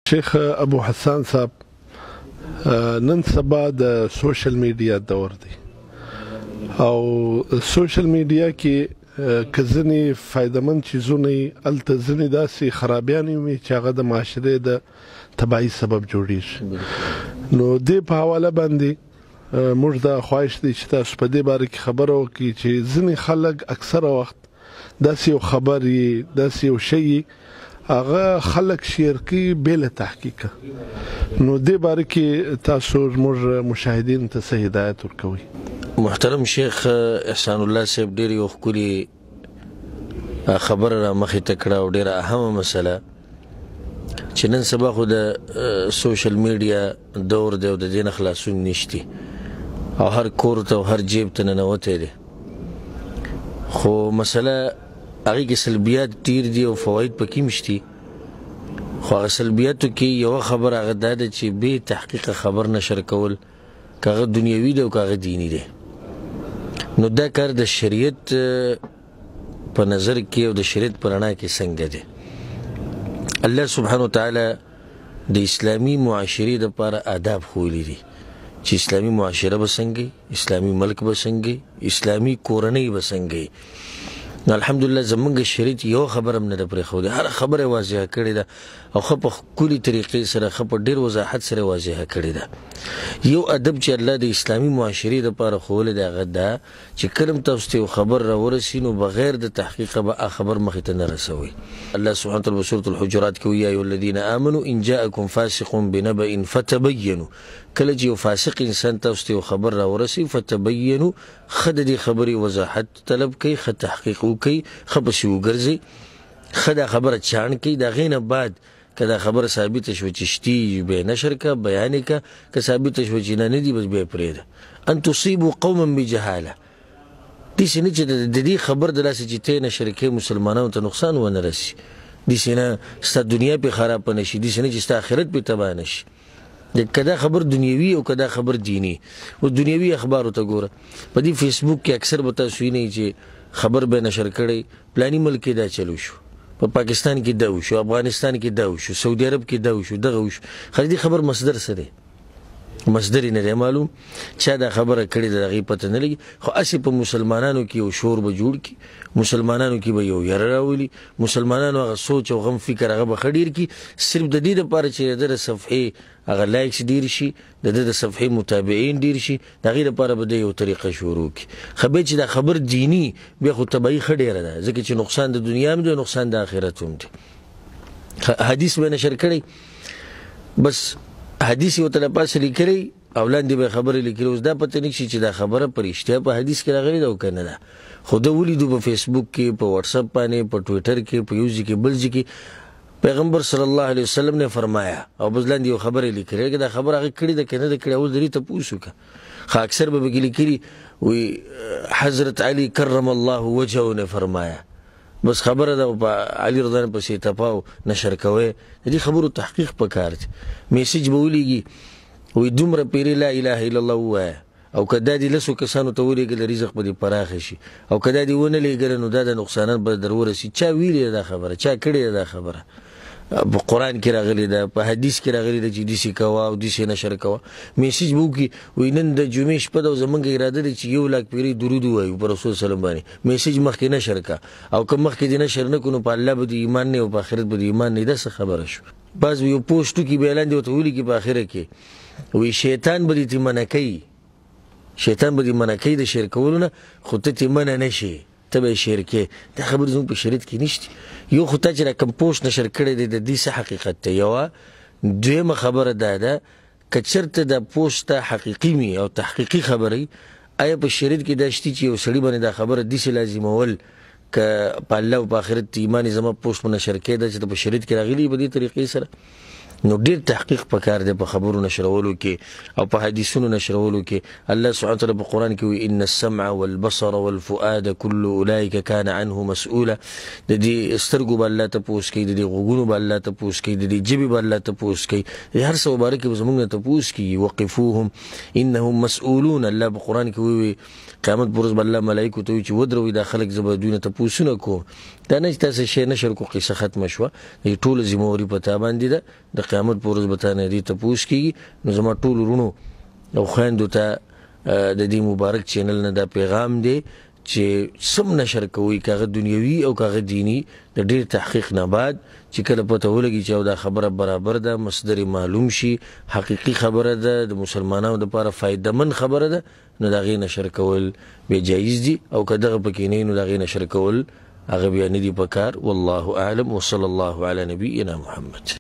شیخ ابو حسان صاحب، نن سبا د سوشل میډیا دور دی او سوشل میډیا کې که ځینې فایدهمند چیزونه یي هلته ځینې داسې خرابیان وي چې هغه د معاشرې د تباهي سبب جوړیږي. نو دې په حواله باندې موږ دا خواهش دی چې تاسو په دې باره کې خبره وکړئ چې ځینې خلک اکثره وخت داسې یو خبر یي، داسې یو شی یي هغه خلک شیر کوي بې له تحقیقه. نو دې باره کې تاسو زموږ مشاهدینو ته څه هدایت ورکوئ؟ محترم شیخ احسان الله صاحب ډېر یو ښکلې خبره را مخې ته کړه او ډېره اهمه مسله چې نن سبا خو د سوشل میډیا دور دی او د دې نه خلاصون نشتی او هر کور ته او هر جیب ته ننوتی دی، خو مسله هغې کې سلبیات ډېر دي او فواید پکې هم شتي. خو هغه سلبیاتو کې یوه خبره هغه دا ده چې بې تحقیقه خبر نشر کول، که هغه دنیوي دی او که هغه دیني دی. نو دا کار د شریعت په نظر کې او د شریعت په رڼا کې څنګه دی؟ الله سبحانه وتعالی د اسلامي معاشرې دپاره آداب ښوولي دي چې اسلامي معاشره به څنګه، اسلامي ملک به څنګه، اسلامي کورنۍ به څنګه. نو الحمدلله زمونږ شریعت یو خبره هم نه ده پرېښودې، هره خبره یې واضحه کړې ده او ښه په ښکلي طریقې سره، ښه په ډېر وضاحت سره واضحه کړې ده. یو ادب چې الله د اسلامي معاشرې دپاره ښوولی دی هغه دا چې کله هم تاسو ته یو خبر راورسي نو بغیر د تحقیقه به خبر مخې ته نه رسوئ. الله سبحانه وتعالی په سورة الحجرات کې وایي: یا ایها الذین آمنوا ان جاءکم فاسق بنبأ فتبینوا. کله چې یو فاسق انسان تاسو ته یو خبر راورسي فتبینوا، ښه د دې خبرې وضاحت طلب کوئ، ښه تحقیق وکړئ، ښه پسې وګرځئ، ښه دا خبره چاڼ کړئ. د هغې نه بعد که دا خبره ثابته شوه چې شتي بیا نشر که، بیان یې که، که ثابته شوه چې نه دي بس بیا یې پرېږده. ان تصیبوا قوما بجهاله، داسې نه چې د دې خبر د لاسه چې ته یې نشر کوې مسلمانانو ته نقصان ونه رسي، داسې نه ستا دنیا پې خرابه نه شي، داسې نه چې ستا آخرت پې تباه نه شي. که دا خبر دنیوي او که دا خبر دینی. و دنیوي اخبارو ته ګوره، په دې فیسبوک کې اکثر به تاسو وینئ چې خبر به نشر کړی پلاني ملک کې دا چلو شو، په پاکستان کې دا وشو، افغانستان کې دا وشو، سعودي عرب کې دا وشو، دغه وشو. خو دې خبر مصدر څه دی؟ مصدر یې نه دی معلوم، چا دا خبره کړې ده د هغې پته نه لګي. خو هسې په مسلمانانو کې یو شور به جوړ کړي، مسلمانانو کې به یو یره راولي، مسلمانانو هغه سوچ او غم فکر هغه به ښه ډېر کړي، صرف د دې دپاره چې د ده د صفحې هغه لایکس ډېر شي، د ده د صفحې متابعین ډېر شي، د هغې دپاره به د یو طریقه شروع کړي. خو بیا چې دا خبر دیني بیا خو تباهي ښه ډېره ده، ځکه چې نقصان د دنیا هم دی او نقصان د آخرت هم دی. حدیث به نشر کړی، بس حدیث یې ورته له پاسه لیکلی او لاندې به یې خبرې لیکلي، اوس دا پته نه شي چې دا خبره په رښتیا په حدیث کې راغلې ده او که نه ده. خو ده ولیدو په فیسبوک کې، په واټساپ باندې، په ټویټر کې، په یو ځای کې بل ځای کې پیغمبر صلی الله علیه وسلم نے فرمایا او بس لاندې یو خبره یې لیکلې، که دا خبره هغه کړې ده که نه ده کړې، اوس د دې تپوس وکړه. خو اکثر به پکې لیکلي وایي حضرت علي کرم الله وجهه نے فرمایا، بس خبره ده په علي رضا پسې تپاو نشر کوئ. د دې خبرو تحقیق پکار دی. میسج به ولیږي وایي دومره پیرې لا اله الا الله ووایه، او که دا دې لسو کسانو ته ولېږله رزق به دې پراخه شي، او که دا دې ونه لېږله نو دا د نقصانات به در ورسي. چا ویلې ده دا خبره؟ چا کړې ده دا خبره؟ په قرآن کې راغلی ده، په حدیث کې راغلی ده چې داسې کوه او داسې نشر کوه. میسج به وکړي وایي نن د جمعې شپه ده او زمونږ اراده ده چې 1,00,000 پیرې درود ووایو په رسول سلم باندې. میسج مخکې نشر که، او که مخکې دې نشر نه کړو نو په الله به دې ایمان نه او په آخرت به دې ایمان نه. دا څه خبره شو؟ بعض یو پوسټ وکړي بیا لاندې ورته ولیکي په آخره کې وایي شیطان به دې ترې منع کوي، شیطان به دې منع کوي د شیر کولو نه، خو ته ترې منع نه شي، ته به یې شیر کوې. دا خبرې زموږ په شریعت کې نشته. یو خو تا چې را کوم پوسټ نشر کړی دی د دې څه حقیقت دی؟ یوه. دویمه خبره دا ده که چېرته دا پوسټ ته حقیقي وي او تحقیقي خبرې، آیا په شریعت کې دا شته چې یو سړي باندې دا خبره داسې لازمول که په الله او په آخرت ایمان یې زما پوسټ په نشر کې ده چې په شریعت کې راغلي په دې طریقې سره؟ نو ډېر تحقیق پکار دی په خبرو نشرولو کې او په حدیثونو نشرولو کې. الله سبحانه وتعالی په قرآن کې وایي ان السمع والبصر والفؤاد كل اولئک کان عنه مسؤولا. د دې سترګو به الله تپوس کوي، د دې غوږونو به الله تپوس کوي، د دې ژبې به الله تپوس کوي، د هر څه مبارک به زموږ نه تپوس کوي. وقفوهم انهم مسؤولون. الله په قرآن کې وایي قیامت پر ورځ به الله ملایکو ته وایي چې ودروئ دا خلک زه به دوی نه تپوسونه کوم. دا نه چې تاسې شی نشر کو قصه ختمه شوه، د ټوله ذمهواري په تا باندې ده. د قیامت په ورځ به تا نه دې تپوس کېږي. نو زما ټول ورونو او خویندو ته د دې مبارک چینل نه دا پیغام دی چې سم نشر کوئ، که هغه دنیوي او که هغه دینی، د ډېر تحقیق نه بعد چې کله پته ولګي چې دا خبره برابر ده، مصدر معلوم شي، حقیقي خبره ده، د مسلمانانو دپاره فایدهمند خبره ده، نو د هغې نشر کول بې جایز دي، او که دغه پکې نه نو د هغې نشر کول هغه بیا نه دي په کار. والله اعلم وصلی الله علی نبینا محمد.